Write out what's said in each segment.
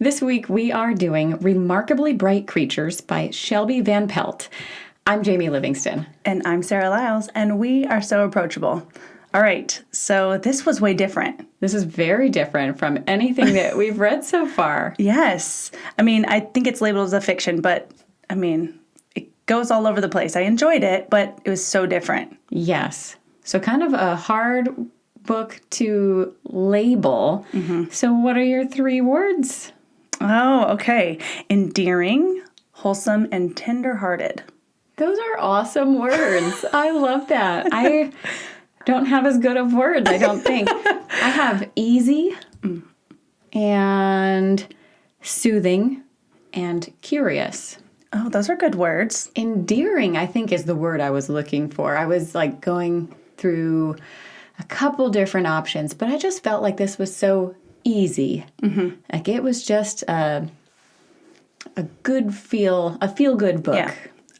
This week we are doing Remarkably Bright Creatures by Shelby Van Pelt. I'm Jamie Livingston. And I'm Sarah Lyles, and we are so approachable. All right, so this was way different. This is very different from anything that we've read so far. Yes. I mean, I think it's labeled as a fiction, but I mean, it goes all over the place. I enjoyed it, but it was so different. Yes. So kind of a hard book to label. So what are your 3 words? Oh, okay. Endearing, wholesome, and tender-hearted. Those are awesome words. I love that. I don't have as good of words, I don't think. I have easy and soothing and curious. Oh, those are good words. Endearing, I think, is the word I was looking for. I was like going through a couple different options, but I just felt like this was so easy. Like it was just a feel-good book. Yeah,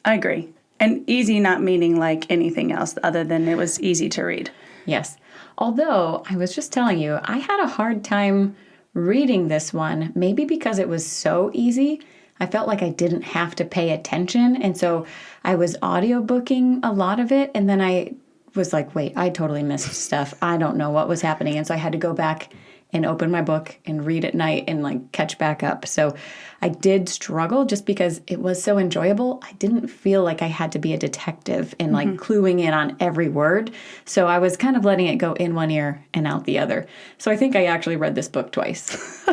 I agree. And easy not meaning like anything else other than it was easy to read. Yes. Although, I was just telling you, I had a hard time reading this one, maybe because it was so easy. I felt like I didn't have to pay attention, and so I was audiobooking a lot of it, and then I was like, wait, I totally missed stuff. I don't know what was happening, and so I had to go back and open my book and read at night and like catch back up. So I did struggle just because it was so enjoyable. I didn't feel like I had to be a detective and like cluing in on every word. So I was kind of letting it go in one ear and out the other. So I think I actually read this book twice.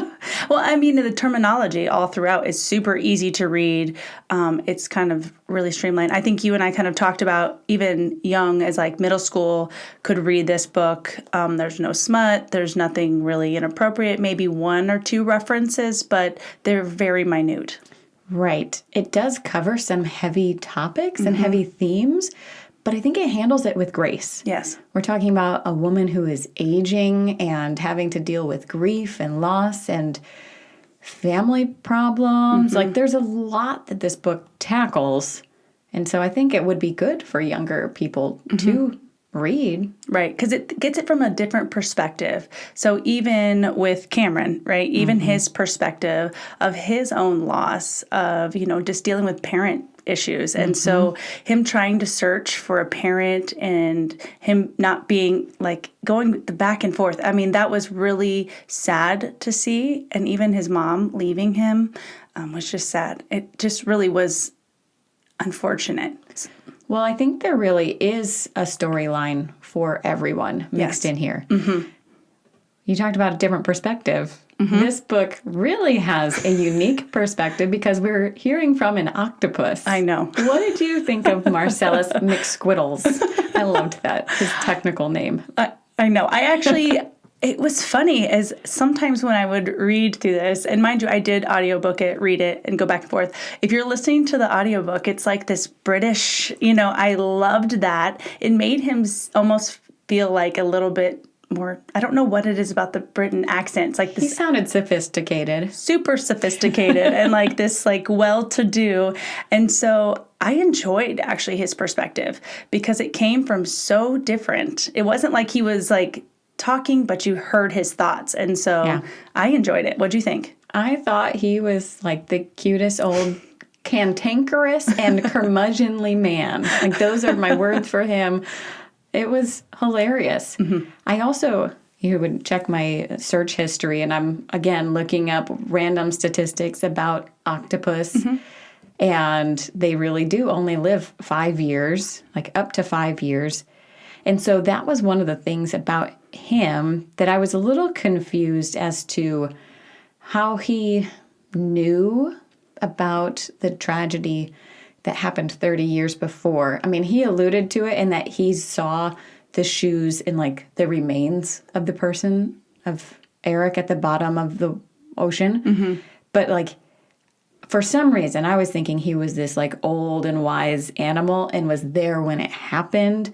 Well, I mean, the terminology all throughout is super easy to read. It's kind of really streamlined. I think you and I kind of talked about even young as like middle school could read this book. There's no smut. There's nothing really inappropriate. Maybe 1 or 2 references, but they're very minute. Right. It does cover some heavy topics and heavy themes, but I think it handles it with grace. Yes. We're talking about a woman who is aging and having to deal with grief and loss and family problems. Like there's a lot that this book tackles. And so I think it would be good for younger people to read. Right, because it gets it from a different perspective. So even with Cameron, right, even his perspective of his own loss of, just dealing with parent issues. And so him trying to search for a parent and him not being like going the back and forth. I mean, that was really sad to see. And even his mom leaving him was just sad. It just really was unfortunate. Well, I think there really is a storyline for everyone mixed in here. You talked about a different perspective. This book really has a unique perspective because we're hearing from an octopus. I know. What did you think of Marcellus McSquiddles? I loved that, his technical name. I know. I actually... It was funny as sometimes when I would read through this, and mind you, I did audiobook it, read it, and go back and forth. If you're listening to the audiobook, it's like this British, I loved that. It made him almost feel like a little bit more, I don't know what it is about the Britain accent. It's like this. He sounded sophisticated. Super sophisticated and like this like well-to-do. And so I enjoyed actually his perspective because it came from so different. It wasn't like he was like talking, but you heard his thoughts. And so I enjoyed it. What'd you think? I thought he was like the cutest old cantankerous and curmudgeonly man. Like those are my words for him. It was hilarious. I also, you would check my search history and I'm again looking up random statistics about octopus. And they really do only live 5 years, like up to 5 years. And so that was one of the things about him that I was a little confused as to how he knew about the tragedy that happened 30 years before. I mean, he alluded to it in that he saw the shoes in like the remains of the person, of Eric at the bottom of the ocean. But like, for some reason, I was thinking he was this like old and wise animal and was there when it happened.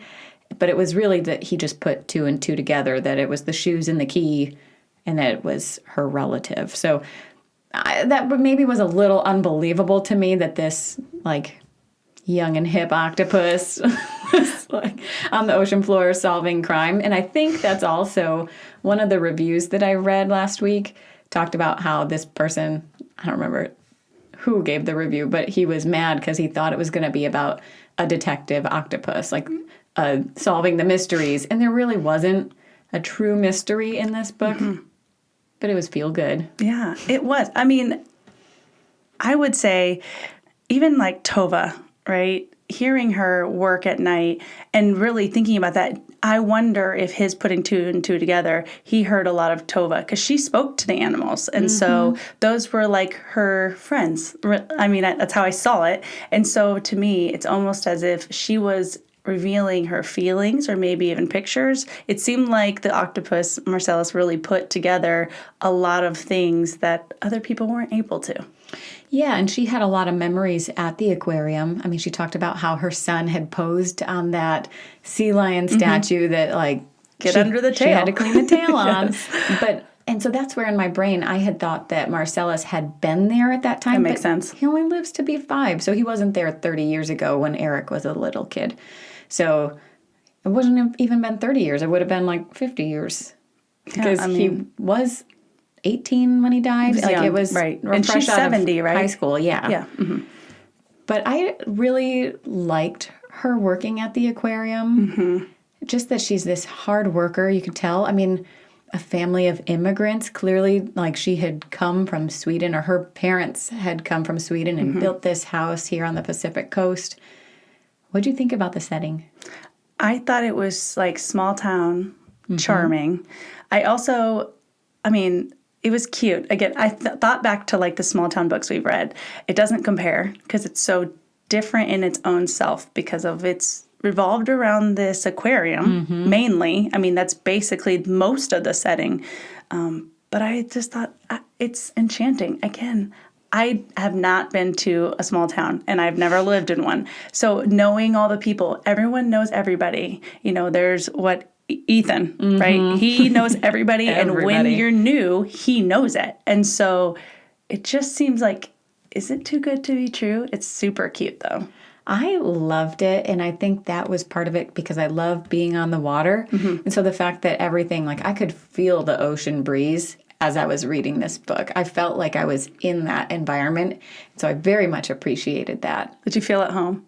But it was really that he just put 2 and 2 together, that it was the shoes and the key and that it was her relative. So that maybe was a little unbelievable to me that this like young and hip octopus was like on the ocean floor solving crime. And I think that's also one of the reviews that I read last week talked about how this person, I don't remember who gave the review, but he was mad because he thought it was going to be about a detective octopus, like solving the mysteries. And there really wasn't a true mystery in this book, but it was feel good. Yeah, it was. I mean, I would say even like Tova, right? Hearing her work at night and really thinking about that, I wonder if his putting two and two together, he heard a lot of Tova because she spoke to the animals. And so those were like her friends. I mean, that's how I saw it. And so to me, it's almost as if she was revealing her feelings or maybe even pictures. It seemed like the octopus, Marcellus, really put together a lot of things that other people weren't able to. Yeah, and she had a lot of memories at the aquarium. I mean, she talked about how her son had posed on that sea lion statue that, like, Get under the tail. She had to clean the tail on. Yes. And so that's where in my brain I had thought that Marcellus had been there at that time. That makes sense. He only lives to be 5, so he wasn't there 30 years ago when Eric was a little kid. So it wouldn't have even been 30 years. It would have been like 50 years. Because he was 18 when he died. It was right. And fresh she's out 70, of right? high school, yeah. Yeah. But I really liked her working at the aquarium. Just that she's this hard worker, you could tell. I mean, a family of immigrants, clearly, like she had come from Sweden, or her parents had come from Sweden and built this house here on the Pacific coast. What do you think about the setting? I thought it was like small town, charming. It was cute. Again, I thought back to like the small town books we've read. It doesn't compare because it's so different in its own self because of it's revolved around this aquarium mainly. I mean, that's basically most of the setting. But I just thought it's enchanting. Again, I have not been to a small town and I've never lived in one. So knowing all the people, everyone knows everybody. You know, there's Ethan, right? He knows everybody. And when you're new, he knows it. And so it just seems like, is it too good to be true? It's super cute though. I loved it, and I think that was part of it because I love being on the water. And so the fact that everything, like I could feel the ocean breeze as I was reading this book. I felt like I was in that environment, so I very much appreciated that. Did you feel at home?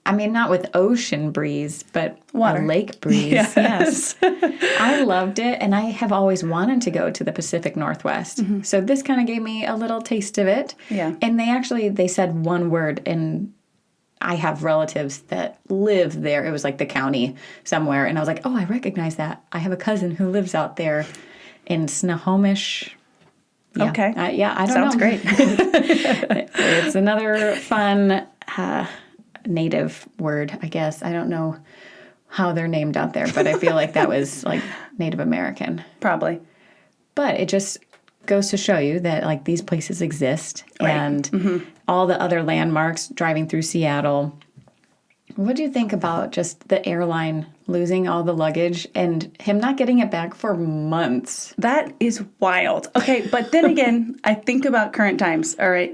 I mean, not with ocean breeze, but water. A lake breeze. Yes. I loved it, and I have always wanted to go to the Pacific Northwest. So this kind of gave me a little taste of it. Yeah. And they said one word, and I have relatives that live there. It was like the county somewhere. And I was like, oh, I recognize that. I have a cousin who lives out there in Snohomish. Yeah. Okay. I don't Sounds know. great. It's another fun native word, I guess. I don't know how they're named out there, but I feel like that was like Native American. Probably. But it just goes to show you that like these places exist, right. And all the other landmarks driving through Seattle. What do you think about just the airline losing all the luggage and him not getting it back for months? That is wild. Okay, but then again, I think about current times. All right,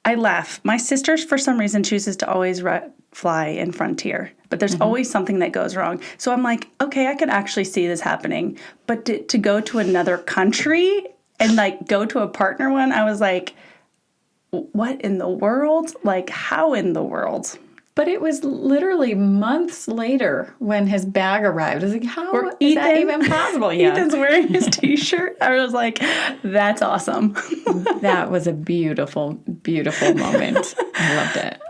I laugh. My sister, for some reason, chooses to always fly in Frontier, but there's always something that goes wrong. So I'm like, okay, I could actually see this happening. But to go to another country and like go to a partner one, I was like, what in the world? Like, how in the world? But it was literally months later when his bag arrived. I was like, how is that even possible? Yeah. Ethan's wearing his T-shirt. I was like, that's awesome. That was a beautiful, beautiful moment. I loved it.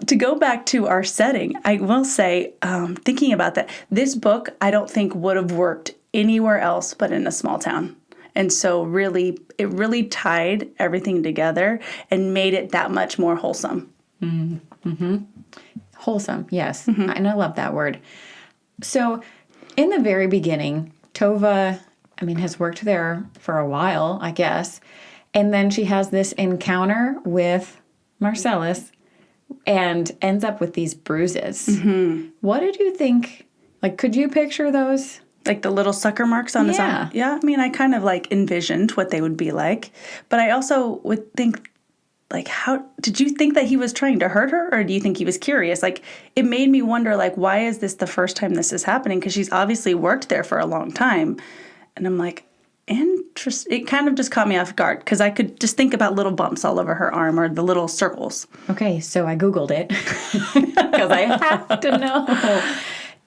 To go back to our setting, I will say, thinking about that, this book I don't think would have worked anywhere else but in a small town. And so it really tied everything together and made it that much more wholesome. Wholesome, yes. And I love that word. So in the very beginning, Tova, has worked there for a while, I guess. And then she has this encounter with Marcellus and ends up with these bruises. What did you think? Like, could you picture those? Like the little sucker marks on his arm? Yeah, I kind of like envisioned what they would be like. But I also would think, like, how did you think that he was trying to hurt her, or do you think he was curious? Like, it made me wonder, like, why is this the first time this is happening? Because she's obviously worked there for a long time. And I'm like, It kind of just caught me off guard because I could just think about little bumps all over her arm or the little circles. Okay, so I Googled it because I have to know.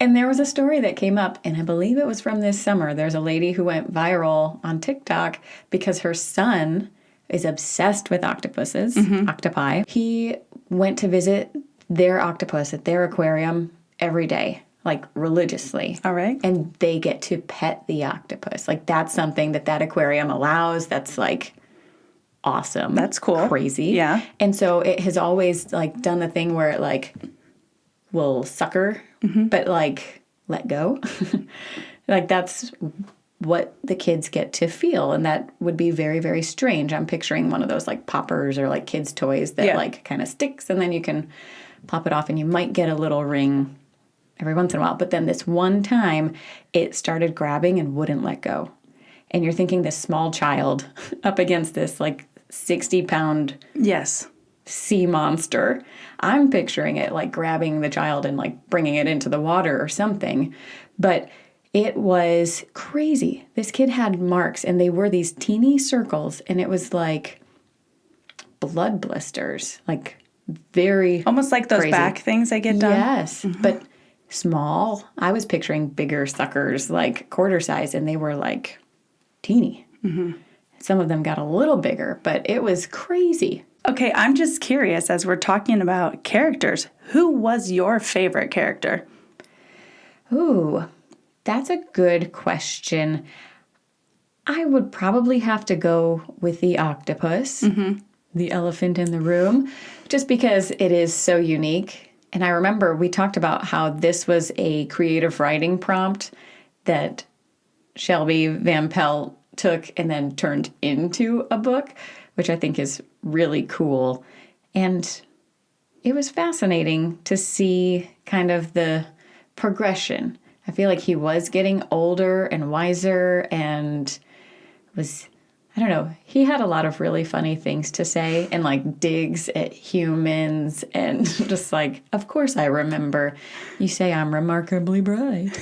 And there was a story that came up, and I believe it was from this summer. There's a lady who went viral on TikTok because her son is obsessed with octopuses, octopi. He went to visit their octopus at their aquarium every day, like religiously. All right. And they get to pet the octopus. Like that's something that aquarium allows. That's like awesome. That's cool. Crazy. Yeah. And so it has always like done the thing where it like will sucker, but like let go. Like that's what the kids get to feel. And that would be very, very strange. I'm picturing one of those like poppers or like kids' toys that like kind of sticks and then you can pop it off and you might get a little ring every once in a while. But then this one time it started grabbing and wouldn't let go. And you're thinking this small child up against this like 60-pound sea monster. I'm picturing it like grabbing the child and like bringing it into the water or something. But it was crazy. This kid had marks and they were these teeny circles and it was like blood blisters, like very almost like those crazy back things I get done. Yes, but small. I was picturing bigger suckers, like quarter size, and they were like teeny. Some of them got a little bigger, but it was crazy. Okay, I'm just curious as we're talking about characters, who was your favorite character? Ooh, that's a good question. I would probably have to go with the octopus, the elephant in the room, just because it is so unique. And I remember we talked about how this was a creative writing prompt that Shelby Van Pelt took and then turned into a book, which I think is really cool. And it was fascinating to see kind of the progression. I feel like he was getting older and wiser and was, I don't know, he had a lot of really funny things to say and like digs at humans and just like, of course I remember you say I'm remarkably bright.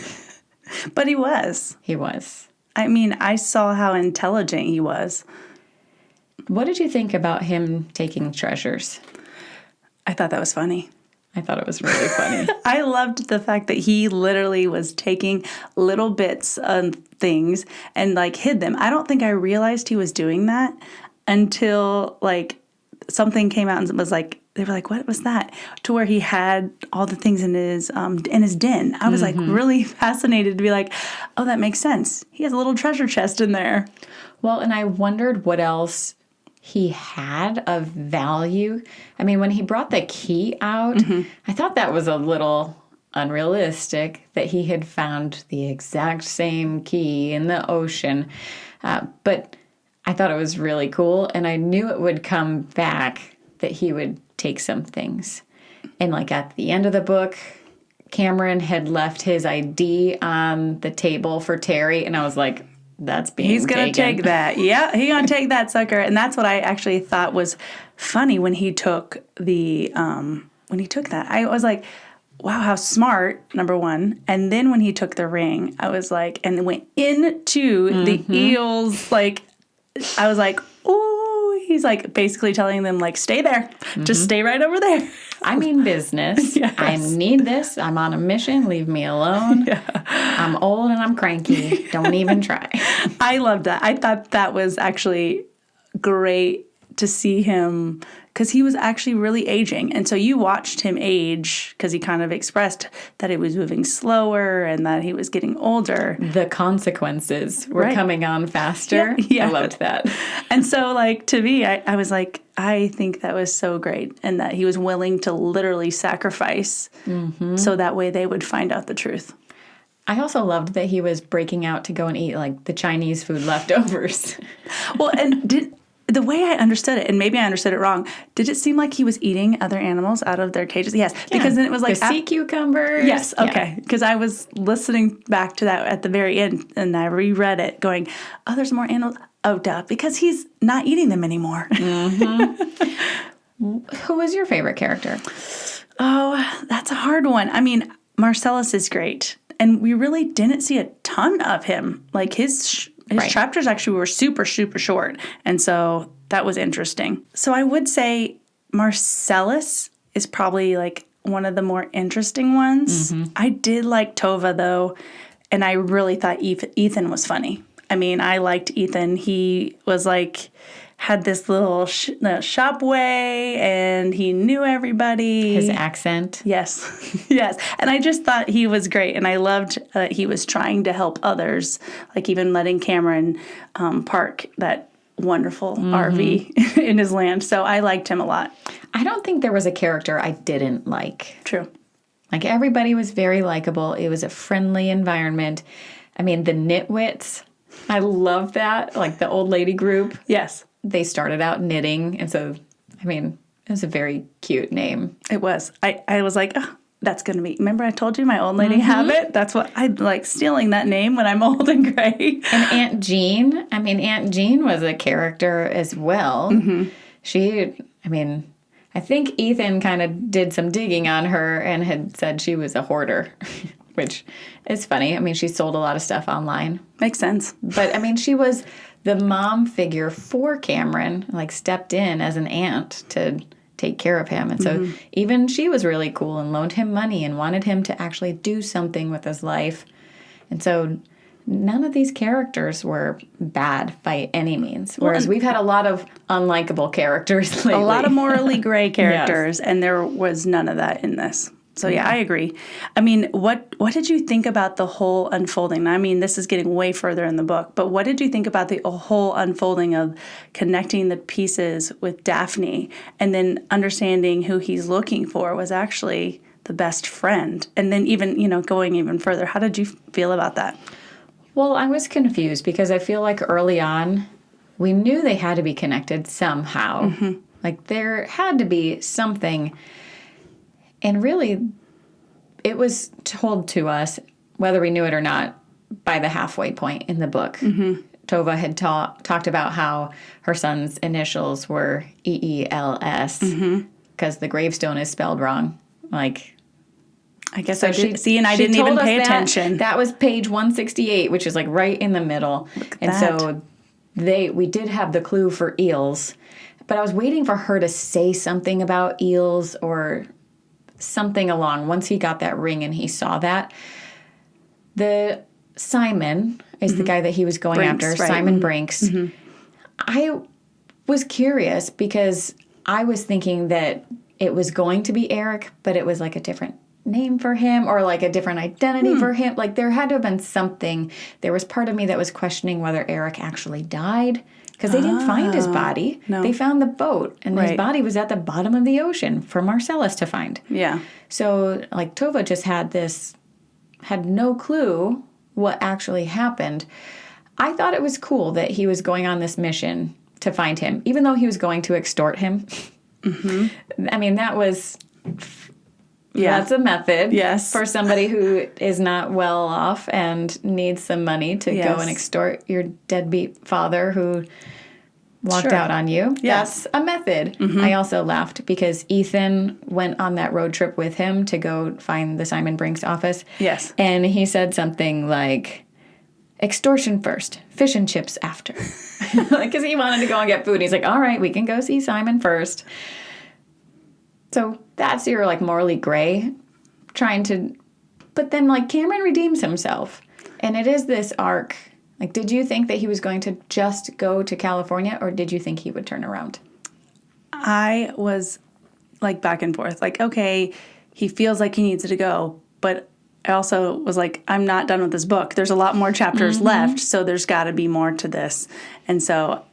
But he was. He was. I mean, I saw how intelligent he was. What did you think about him taking treasures? I thought that was funny. I thought it was really funny. I loved the fact that he literally was taking little bits of things and like hid them. I don't think I realized he was doing that until like something came out and was like, they were like, what was that? To where he had all the things in his den. I was like really fascinated to be like, oh, that makes sense. He has a little treasure chest in there. Well, and I wondered what else he had of value. I mean, when he brought the key out, I thought that was a little unrealistic that he had found the exact same key in the ocean. But I thought it was really cool, and I knew it would come back that he would take some things. And like at the end of the book, Cameron had left his ID on the table for Terry, and I was like, that's being He's going to taken. take that. Yeah, he's going to take that sucker. And that's what I actually thought was funny when he took that. I was like, wow, how smart, number one. And then when he took the ring, I was like, and went into the eels, like, I was like, ooh, he's like basically telling them, like, stay there. Just stay right over there. I mean business. Yes. I need this. I'm on a mission. Leave me alone. Yeah. I'm old and I'm cranky. Don't even try. I loved that. I thought that was actually great to see him because he was actually really aging. And so you watched him age because he kind of expressed that he was moving slower and that he was getting older. The consequences were coming on faster. Yeah. I loved that. And so, like, to me, I was like, I think that was so great. And that he was willing to literally sacrifice so that way they would find out the truth. I also loved that he was breaking out to go and eat, like, the Chinese food leftovers. Well, and the way I understood it, and maybe I understood it wrong, did it seem like he was eating other animals out of their cages? Yes, because then it was like the sea cucumbers. Yes, okay. Because I was listening back to that at the very end, and I reread it, going, "Oh, there's more animals." Oh, duh, because he's not eating them anymore. Who was your favorite character? Oh, that's a hard one. I mean, Marcellus is great. And we really didn't see a ton of him. Like his his chapters actually were super, super short. And so that was interesting. So I would say Marcellus is probably like one of the more interesting ones. I did like Tova, though, and I really thought Ethan was funny. I mean, I liked Ethan. He was like, had this little shop way, and he knew everybody. His accent. Yes. Yes. And I just thought he was great. And I loved that he was trying to help others, like even letting Cameron park that wonderful RV in his land. So I liked him a lot. I don't think there was a character I didn't like. True. Like, everybody was very likable. It was a friendly environment. I mean, the Nitwits, I love that. Like, the old lady group. Yes. They started out knitting. And so, I mean, it was a very cute name. It was. I was like, oh, that's going to be. Remember I told you my old lady habit? That's what I like, stealing that name when I'm old and gray. And Aunt Jean. I mean, Aunt Jean was a character as well. She, I mean, I think Ethan kind of did some digging on her and had said she was a hoarder, which is funny. I mean, she sold a lot of stuff online. Makes sense. But, I mean, she was the mom figure for Cameron, like, stepped in as an aunt to take care of him. And so even she was really cool and loaned him money and wanted him to actually do something with his life. And so none of these characters were bad by any means. Whereas we've had a lot of unlikable characters lately. A lot of morally gray characters, and there was none of that in this. So yeah, I agree. I mean, what did you think about the whole unfolding? I mean, this is getting way further in the book, but what did you think about the whole unfolding of connecting the pieces with Daphne and then understanding who he's looking for was actually the best friend? And then even, going even further, how did you feel about that? Well, I was confused because I feel like early on we knew they had to be connected somehow. Like, there had to be something. And really, it was told to us, whether we knew it or not, by the halfway point in the book. Tova had talked about how her son's initials were EELS because the gravestone is spelled wrong. Like, I guess I did see, and I didn't even pay attention. That was page 168, which is like right in the middle. And so we did have the clue for eels, but I was waiting for her to say something about eels or something along. Once he got that ring and he saw that, the Simon is the guy that he was going Brinks, after, right. Simon Brinks. I was curious because I was thinking that it was going to be Eric, but it was like a different name for him or like a different identity for him. Like, there had to have been something. There was part of me that was questioning whether Eric actually died because they didn't find his body. No. They found the boat, and his body was at the bottom of the ocean for Marcellus to find. Yeah. So, like, Tova just had no clue what actually happened. I thought it was cool that he was going on this mission to find him, even though he was going to extort him. I mean, that's a method for somebody who is not well off and needs some money to go and extort your deadbeat father who walked out on you. Yes. That's a method. I also laughed because Ethan went on that road trip with him to go find the Simon Brinks office. Yes. And he said something like, extortion first, fish and chips after. Because he wanted to go and get food. He's like, all right, we can go see Simon first. So that's your, like, morally gray but then, like, Cameron redeems himself. And it is this arc. Like, did you think that he was going to just go to California, or did you think he would turn around? I was, like, back and forth. Like, okay, he feels like he needs to go, but I also was like, I'm not done with this book. There's a lot more chapters left, so there's got to be more to this. And so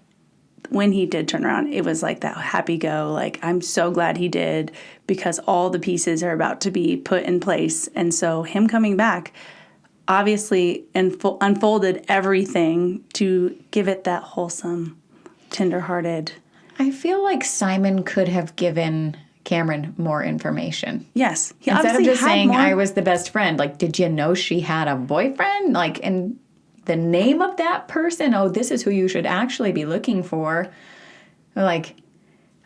when he did turn around, it was like that happy go. Like, I'm so glad he did because all the pieces are about to be put in place. And so him coming back obviously unfolded everything to give it that wholesome, tenderhearted. I feel like Simon could have given Cameron more information. Yes. He Instead of just saying, more. I was the best friend, like, did you know she had a boyfriend? Like, and the name of that person, this is who you should actually be looking for. Like,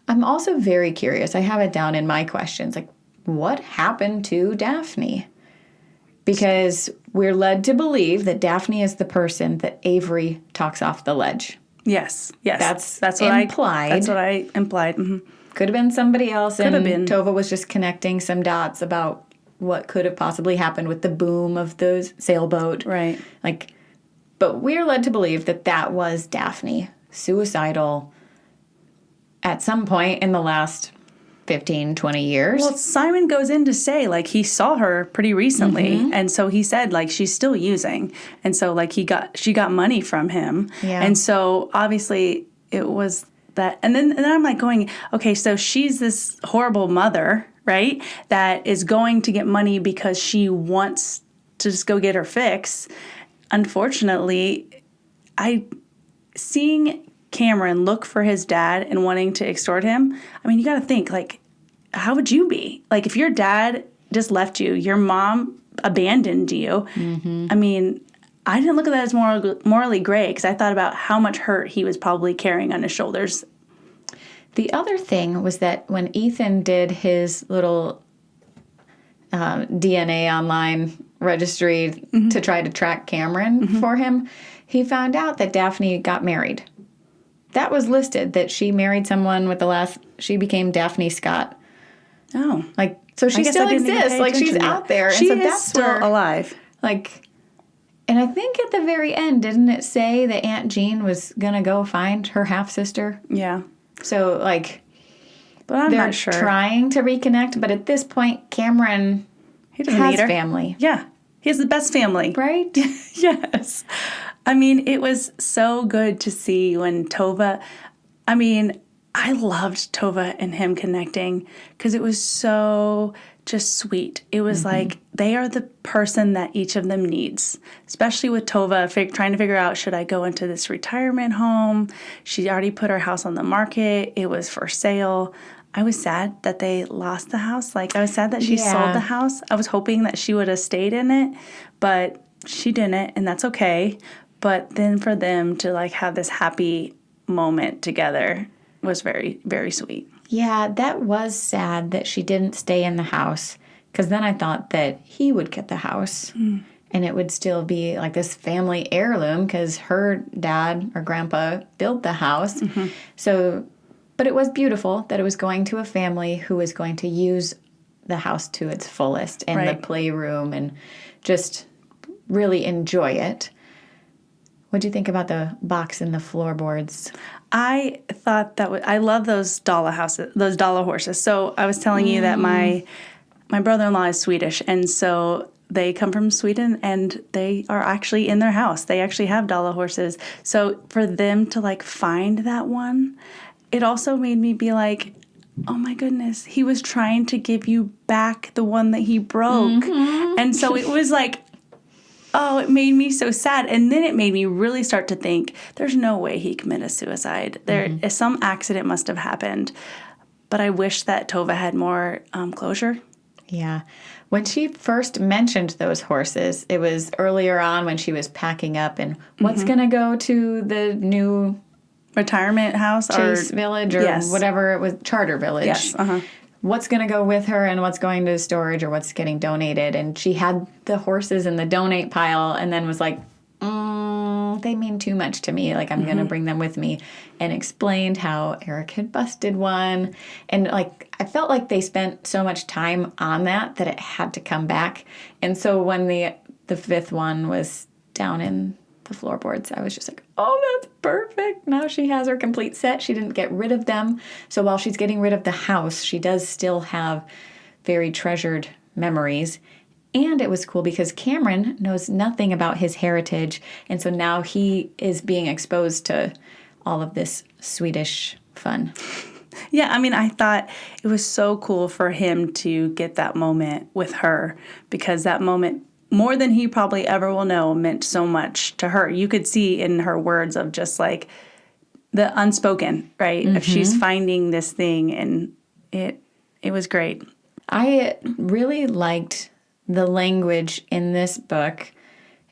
I'm also very curious. I have it down in my questions. Like, what happened to Daphne? Because we're led to believe that Daphne is the person that Avery talks off the ledge. Yes. That's what implied. That's what I implied. Mm-hmm. Could have been somebody else, Could have and been. Tova was just connecting some dots about what could have possibly happened with the boom of the sailboat. Right. But we're led to believe that that was Daphne, suicidal at some point in the last 15, 20 years. Well, Simon goes in to say, he saw her pretty recently. And so he said, she's still using. And so, she got money from him. Yeah. And so, obviously, it was that. And then I'm going, okay, so she's this horrible mother, right, that is going to get money because she wants to just go get her fix. Unfortunately, seeing Cameron look for his dad and wanting to extort him, you got to think, how would you be? If your dad just left you, your mom abandoned you. Mm-hmm. I didn't look at that as morally great because I thought about how much hurt he was probably carrying on his shoulders. The other thing was that when Ethan did his little DNA online registry to try to track Cameron for him, he found out that Daphne got married. That was listed, that she married someone with the last, she became Daphne Scott. Oh. So she still exists. She's out there. She and so is that's still where, alive. And I think at the very end, didn't it say that Aunt Jean was going to go find her half-sister? Yeah. So, but I'm they're not sure. trying to reconnect, but at this point, Cameron He doesn't has need her. family. Yeah. He has the best family. Right? Yes. It was so good to see when Tova, I loved Tova and him connecting because it was so just sweet. It was they are the person that each of them needs, especially with Tova trying to figure out, should I go into this retirement home? She already put her house on the market. It was for sale. I was sad that they lost the house. I was sad that she sold the house. I was hoping that she would have stayed in it, but she didn't, and that's okay. But then for them to have this happy moment together was very, very sweet. Yeah, that was sad that she didn't stay in the house, because then I thought that he would get the house and it would still be this family heirloom because her dad or grandpa built the house. So, but it was beautiful that it was going to a family who was going to use the house to its fullest and the playroom and just really enjoy it. What do you think about the box and the floorboards? I thought I love those dollar horses. So I was telling you that my brother-in-law is Swedish, and so they come from Sweden, and they are actually in their house. They actually have dollar horses. So for them to find that one, it also made me be oh my goodness, he was trying to give you back the one that he broke. And so it was oh, it made me so sad. And then it made me really start to think, there's no way he committed suicide. Some accident must have happened. But I wish that Tova had more closure. Yeah. When she first mentioned those horses, it was earlier on when she was packing up and what's going to go to the new retirement house Chase Village or whatever it was, Charter Village. Yes. What's going to go with her and what's going to storage or what's getting donated. And she had the horses in the donate pile and then was they mean too much to me. I'm going to bring them with me, and explained how Eric had busted one. And I felt like they spent so much time on that it had to come back. And so when the fifth one was down in the floorboards, I was just oh, that's perfect. Now she has her complete set. She didn't get rid of them. So while she's getting rid of the house, she does still have very treasured memories. And it was cool because Cameron knows nothing about his heritage. And so now he is being exposed to all of this Swedish fun. Yeah, I thought it was so cool for him to get that moment with her, because that moment, more than he probably ever will know, meant so much to her. You could see in her words of just the unspoken, right? If she's finding this thing, and it was great. I really liked the language in this book,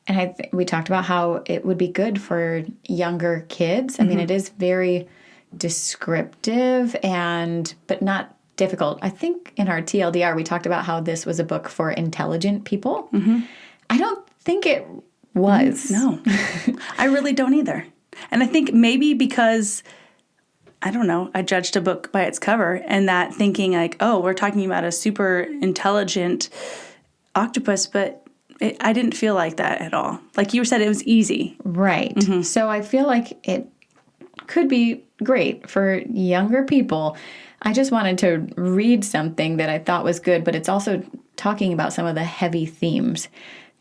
and we talked about how it would be good for younger kids. It is very descriptive but not difficult. I think in our TLDR, we talked about how this was a book for intelligent people. I don't think it was. No, I really don't either. And I think maybe because, I don't know, I judged a book by its cover and that thinking like, oh, we're talking about a super intelligent octopus, but I didn't feel like that at all. Like you said, it was easy. Right. So I feel like it could be great for younger people. I just wanted to read something that I thought was good, but it's also talking about some of the heavy themes.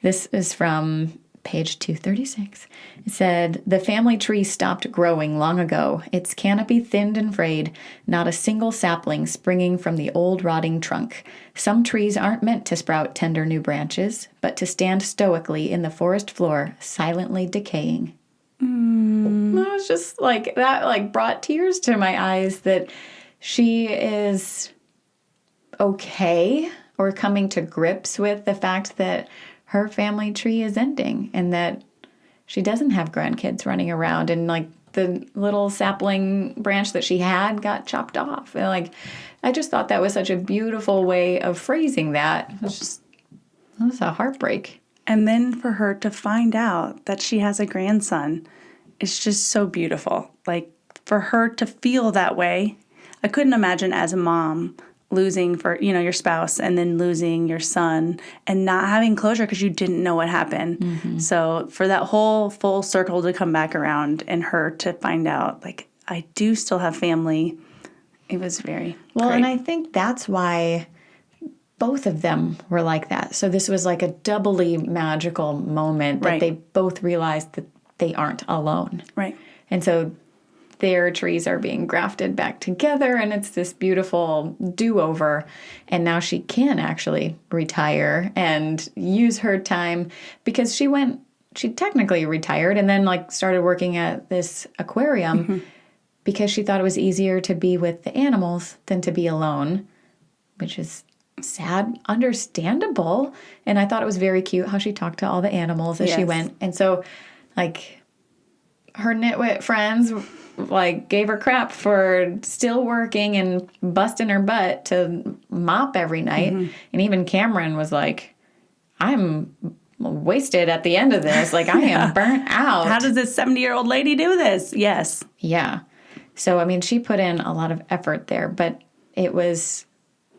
This is from page 236. It said, "The family tree stopped growing long ago, its canopy thinned and frayed, not a single sapling springing from the old rotting trunk. Some trees aren't meant to sprout tender new branches, but to stand stoically in the forest floor, silently decaying." I was just like, that like brought tears to my eyes that she is okay or coming to grips with the fact that her family tree is ending and that she doesn't have grandkids running around and like the little sapling branch that she had got chopped off. And like, I just thought that was such a beautiful way of phrasing that. It was a heartbreak. And then for her to find out that she has a grandson, it's just so beautiful. Like for her to feel that way, I couldn't imagine as a mom losing your spouse and then losing your son and not having closure because you didn't know what happened. So for that whole full circle to come back around and her to find out, like, I do still have family, it was very great. And I think that's why both of them were like that. So this was like a doubly magical moment that they both realized that they aren't alone. Right. And so their trees are being grafted back together, and it's this beautiful do-over. And now she can actually retire and use her time because she technically retired and then like started working at this aquarium because she thought it was easier to be with the animals than to be alone, which is sad, understandable. And I thought it was very cute how she talked to all the animals as she went. And so like her nitwit friends like gave her crap for still working and busting her butt to mop every night. And even Cameron was like, I'm wasted at the end of this. Like I am burnt out. How does this 70-year-old lady do this? Yes. Yeah. So, I mean, she put in a lot of effort there, but it was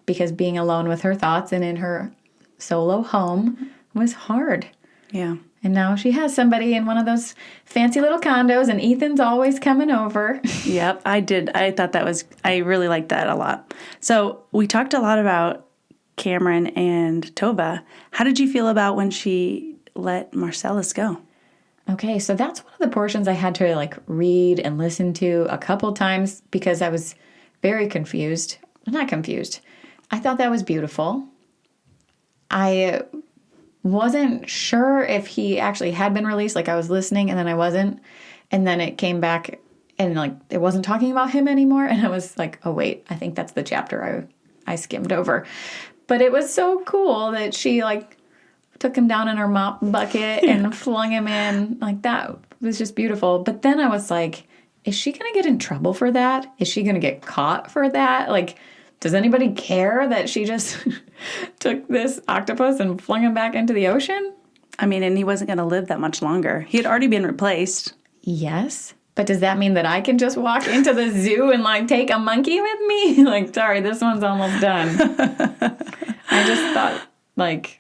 because being alone with her thoughts and in her solo home was hard. Yeah. And now she has somebody in one of those fancy little condos, and Ethan's always coming over. Yep, I did. I really liked that a lot. So we talked a lot about Cameron and Tova. How did you feel about when she let Marcellus go? Okay, so that's one of the portions I had to like read and listen to a couple times because I was very confused. Not confused. I thought that was beautiful. I wasn't sure if he actually had been released. Like I was listening and then I wasn't. And then it came back and like it wasn't talking about him anymore. And I was like, oh wait, I think that's the chapter I skimmed over. But it was so cool that she like took him down in her mop bucket and flung him in. Like that was just beautiful. But then I was like, is she going to get in trouble for that? Is she going to get caught for that? Like, does anybody care that she just took this octopus and flung him back into the ocean? I mean, and he wasn't going to live that much longer. He had already been replaced. Yes. But does that mean that I can just walk into the zoo and, like, take a monkey with me? Like, sorry, this one's almost done. I just thought, like...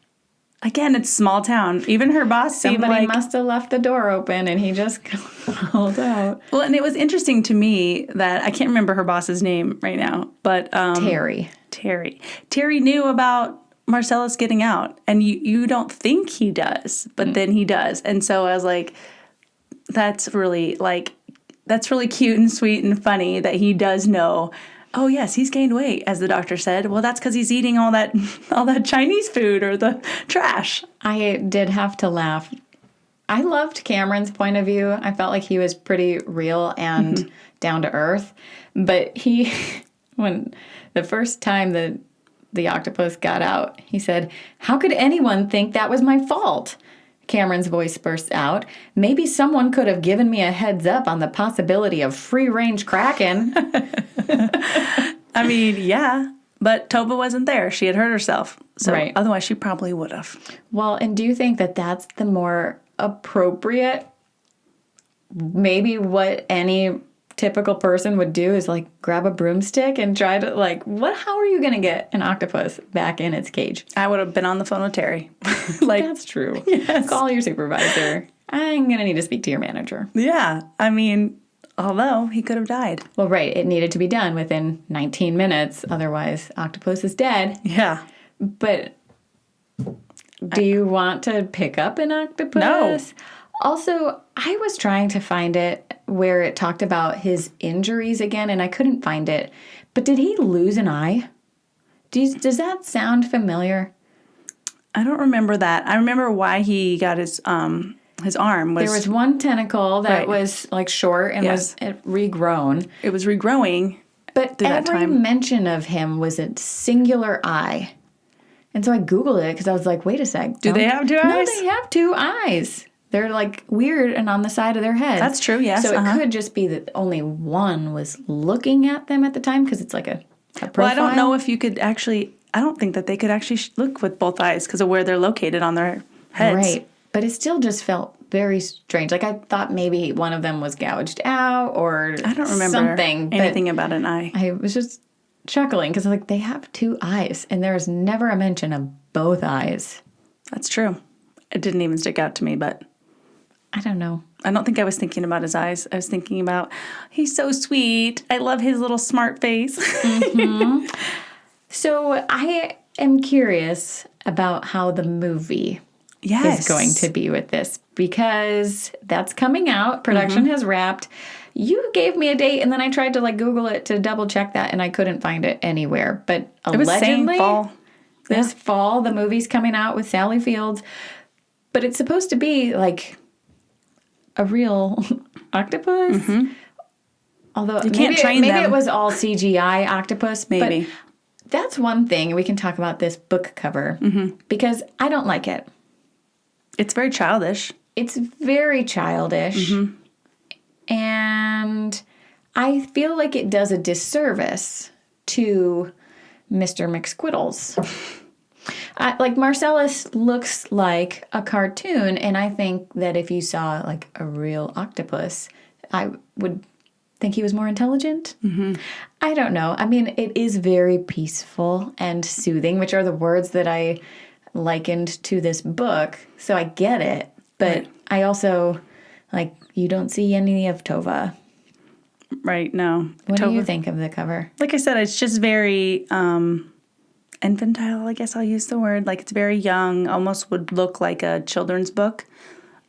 Again, it's small town. Even her boss seemed somebody like... must have left the door open and he just called out. Well, and it was interesting to me that... I can't remember her boss's name right now, but... Terry. Terry knew about Marcellus getting out, and you don't think he does, but then he does. And so I was like, that's really cute and sweet and funny that he does know, oh yes, he's gained weight, as the doctor said. Well, that's because he's eating all that Chinese food or the trash. I did have to laugh. I loved Cameron's point of view. I felt like he was pretty real and down to earth. But when the first time that the octopus got out, he said, "How could anyone think that was my fault?" Cameron's voice burst out. "Maybe someone could have given me a heads up on the possibility of free-range Kraken." I mean, yeah, But Tova wasn't there. She had hurt herself. So Right. otherwise she probably would have. Well, and do you think that that's the more appropriate, maybe what any typical person would do is like grab a broomstick and try to how are you going to get an octopus back in its cage? I would have been on the phone with Terry. That's true. Yes. Call your supervisor. I'm going to need to speak to your manager. Yeah. I mean, although he could have died. Well, right. It needed to be done within 19 minutes. Otherwise, octopus is dead. Yeah. But do you want to pick up an octopus? No. Also, I was trying to find it where it talked about his injuries again, and I couldn't find it. But did he lose an eye? Does that sound familiar? I don't remember that. I remember why he got his arm was... There was one tentacle that Right. was like short and Yes. was regrown. It was regrowing. But through that every time. mention of him was a singular eye. And so I Googled it because I was like, wait a sec. Do they have two No, eyes? they have two eyes. They're like weird and on the side of their heads. That's true, yes, So it could just be that only one was looking at them at the time because it's like a profile. Well, I don't know if you could actually... I don't think that they could actually look with both eyes because of where they're located on their heads. Right. But it still just felt very strange. Like I thought maybe one of them was gouged out or I don't remember something. anything about an eye. I was just chuckling because like they have two eyes and there's never a mention of both eyes. That's true. It didn't even stick out to me, but I don't know. I don't think I was thinking about his eyes. I was thinking about, he's so sweet. I love his little smart face. So I am curious about how the movie is going to be with this because that's coming out. Production has wrapped. You gave me a date and then I tried to Google it to double check that and I couldn't find it anywhere. But It was saying allegedly fall. this fall the movie's coming out with Sally Fields. But it's supposed to be like a real octopus. Although You can't train maybe them. it was all CGI octopus. Maybe. But that's one thing. We can talk about this book cover because I don't like it. It's very childish. It's very childish. And I feel like it does a disservice to Mr. McSquiddles. Marcellus looks like a cartoon, and I think that if you saw a real octopus, I would think he was more intelligent. I don't know. I mean, it is very peaceful and soothing, which are the words that I likened to this book. So I get it, but Right. I also you don't see any of Tova. Right, no. What do you think of the cover? Like I said, it's just very infantile, I guess I'll use the word. It's very young, almost would look like a children's book.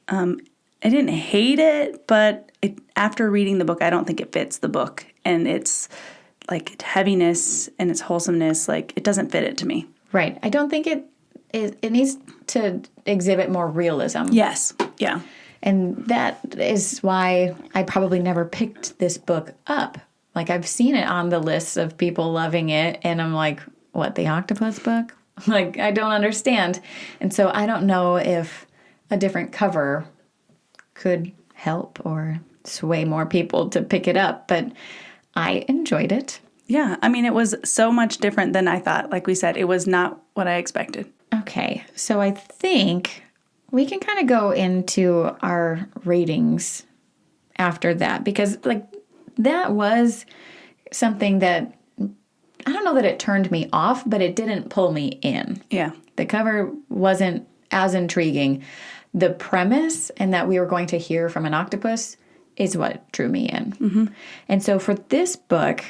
I didn't hate it, but after reading the book, I don't think it fits the book. And it's heaviness and its wholesomeness, it doesn't fit it to me. Right. I don't think it needs to exhibit more realism. Yes. Yeah. And that is why I probably never picked this book up. I've seen it on the list of people loving it, and I'm like, what, the octopus book? I don't understand. And so I don't know if a different cover could help or sway more people to pick it up, but I enjoyed it. Yeah. I mean, it was so much different than I thought. Like we said, it was not what I expected. Okay, so I think we can kind of go into our ratings after that because that was something that I don't know that it turned me off, but it didn't pull me in. Yeah. The cover wasn't as intriguing. The premise and that we were going to hear from an octopus is what drew me in. And so for this book,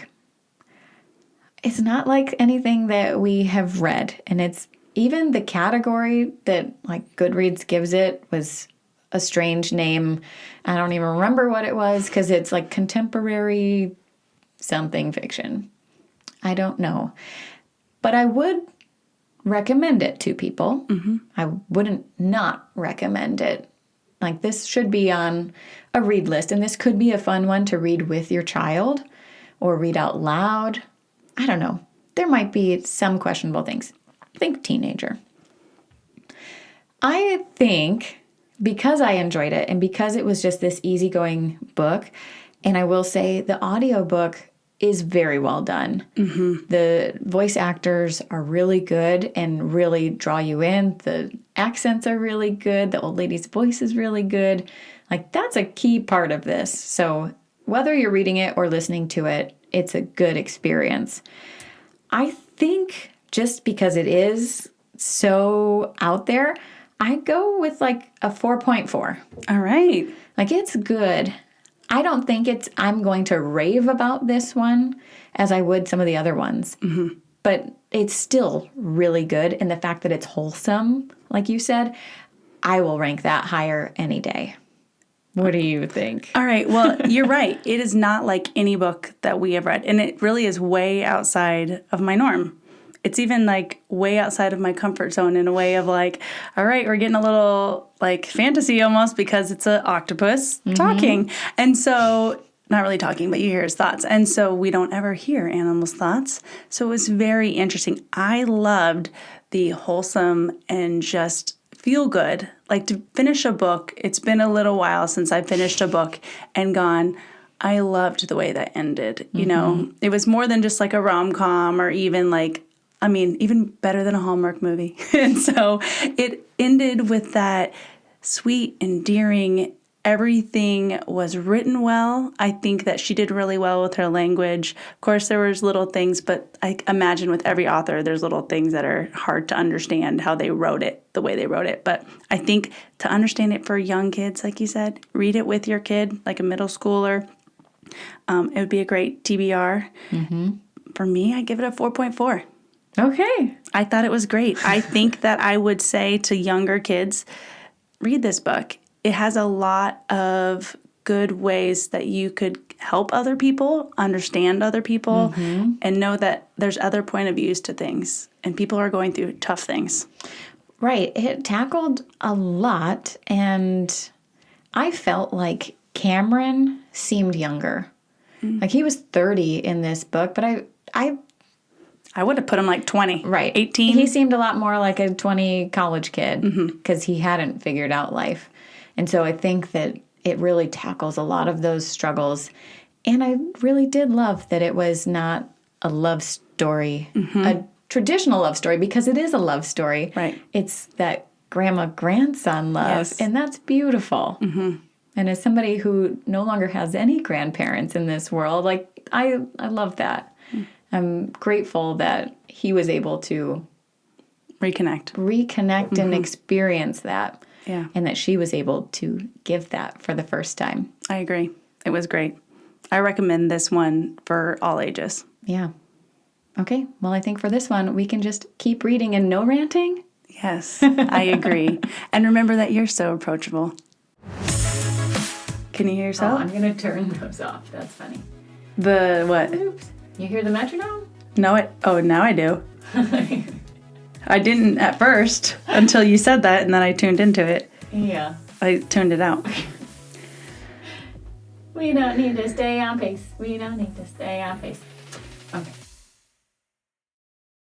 it's not like anything that we have read, and it's even the category that Goodreads gives it was a strange name. I don't even remember what it was because it's contemporary something fiction. I don't know. But I would recommend it to people. I wouldn't not recommend it. This should be on a read list, and this could be a fun one to read with your child or read out loud. I don't know. There might be some questionable things. Think teenager. I think because I enjoyed it and because it was just this easygoing book, and I will say the audiobook is very well done. The voice actors are really good and really draw you in. The accents are really good. The old lady's voice is really good. Like, that's a key part of this. So whether you're reading it or listening to it, it's a good experience. I think just because it is so out there, I go with like a 4.4. All right. Like, it's good. I don't think I'm going to rave about this one as I would some of the other ones. But it's still really good. And the fact that it's wholesome, like you said, I will rank that higher any day. What do you think? All right. Well, you're right. It is not like any book that we have read. And it really is way outside of my norm. It's even like way outside of my comfort zone in a way of like, all right, we're getting a little like fantasy almost because it's an octopus talking. And so, not really talking, but you hear his thoughts. And so we don't ever hear animals' thoughts. So it was very interesting. I loved the wholesome and just feel good. Like, to finish a book, it's been a little while since I finished a book and gone, I loved the way that ended. You know, it was more than just like a rom-com or even like, I mean, even better than a Hallmark movie. And so it ended with that sweet, endearing, everything was written well. I think that she did really well with her language. Of course, there was little things, but I imagine with every author, there's little things that are hard to understand how they wrote it, the way they wrote it. But I think to understand it for young kids, like you said, read it with your kid, like a middle schooler. It would be a great TBR. For me, I give it a 4.4. Okay. I thought it was great. I think that I would say to younger kids, read this book. It has a lot of good ways that you could help other people, understand other people, and know that there's other point of views to things. And people are going through tough things. Right. It tackled a lot, and I felt like Cameron seemed younger. Like, he was 30 in this book, but I would have put him like 20. Right. 18. He seemed a lot more like a 20 college kid because he hadn't figured out life. And so I think that it really tackles a lot of those struggles. And I really did love that it was not a love story, a traditional love story, because it is a love story. Right. It's that grandma-grandson love, Yes. and that's beautiful. And as somebody who no longer has any grandparents in this world, like, I love that. I'm grateful that he was able to reconnect and experience that. Yeah. And that she was able to give that for the first time. I agree. It was great. I recommend this one for all ages. Yeah. Okay. Well, I think for this one, we can just keep reading and no ranting. Yes, I agree. And remember that you're so approachable. Can you hear Oh, yourself? I'm going to turn those off. That's funny. The what? Oops. You hear the metronome? No, now I do. I didn't at first until you said that, and then I tuned into it. Yeah. I tuned it out. We don't need to stay on pace. We don't need to stay on pace. Okay.